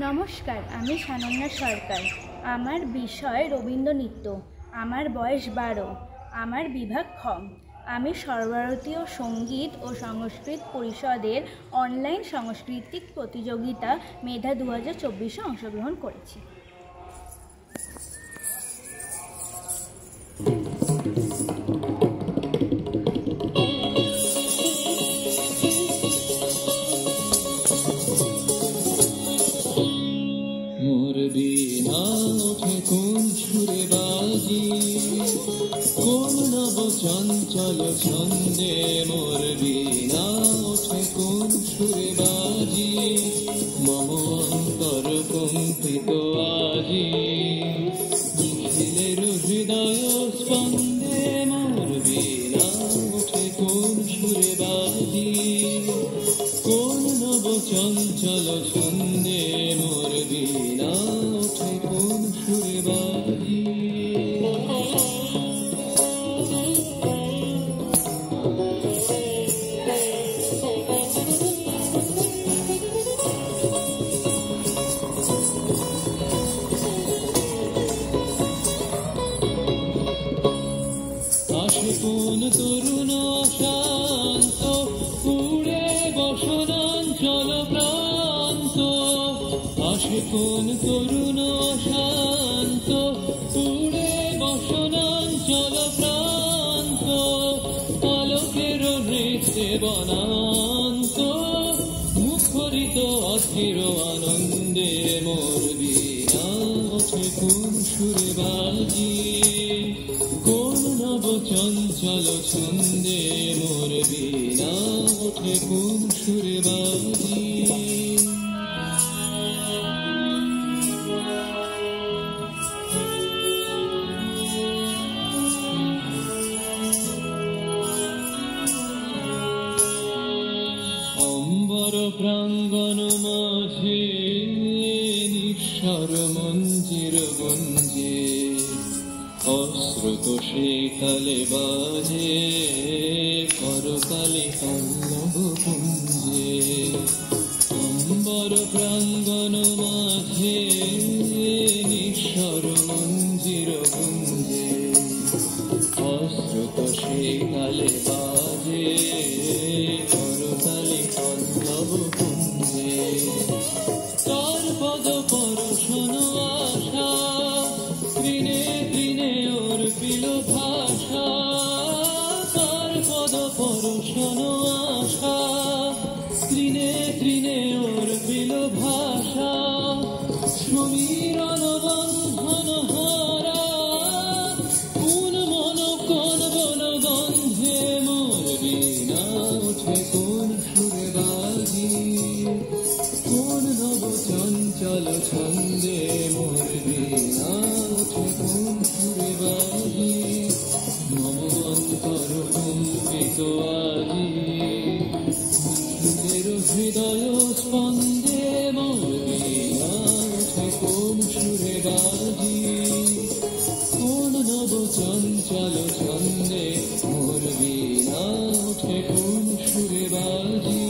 নমস্কার, আমি সানন্যা সরকার। আমার বিষয় রবীন্দ্রনৃত্য। আমার বয়স 12। আমার বিভাগ খ। আমি সর্বভারতীয় সঙ্গীত ও সংস্কৃত পরিষদের অনলাইন সাংস্কৃতিক প্রতিযোগিতা মেধা 2024-এ অংশগ্রহণ করেছি। মোর বীণা ওঠে কোন সুরে বাজি, কোন নব চঞ্চল ছন্দে। মোর বীণা ওঠে কোন সুরে বাজি, মম অন্তর কম্পিত আজি। নিখিলের হৃদয় স্পন্দে মোর বীণা ওঠে কোন সুরে বাজি, কোন নব চঞ্চল ছন্দে। মোর বীণা ওঠে কোন সুরে বাজি। আসে কোন তরুণ শান্ত, উড়ে বসনাঞ্চল প্রান্ত। আসে কোন তরুণ শান্ত, উড়ে বসনাঞ্চল প্রান্ত। আলোকের নৃত্যে বনান্ত, মুখরিত অস্থির আনন্দে। মোর বীণা ওঠে কোন সুরে বাজি, কোন নব চঞ্চল ছন্দে। মোর বীণা ওঠে কোন সুরে বাজি। অম্বর প্রাঙ্গণ মাঝে নিঃস্বর মঞ্জির গুঞ্জে, অশ্রুত সেকালে বাজে করতালে পল্লব কুঞ্জে। অম্বর প্রাঙ্গণ মাঝে নিঃস্বর মঞ্জির গুঞ্জে, অশ্রুত সেকালে বাজে করতালে পল্লব কুঞ্জে। তার পদ পরশন আশা, তৃণে তৃণে ওর পিল ভাষা। তার পদ পরশন আশা, তৃণে তৃণে ওর পিল ভাষা। সমীরণ বন্ধন হারা, কোন মন কোন বন গন্ধে। মোর বীণা ওঠে কোন সুরে বাজি, কোন নব চঞ্চল ছন্দে। মোর বীণা ওঠে কোন সুরে বাজি, মম অন্তর কম্পিত আজি। নিখিলের হৃদয় স্পন্দে। মোর বীণা ওঠে কোন সুরে বাজি, কোন নব চঞ্চল ছন্দে। মোর বীণা ওঠে কোন সুরে বাজি।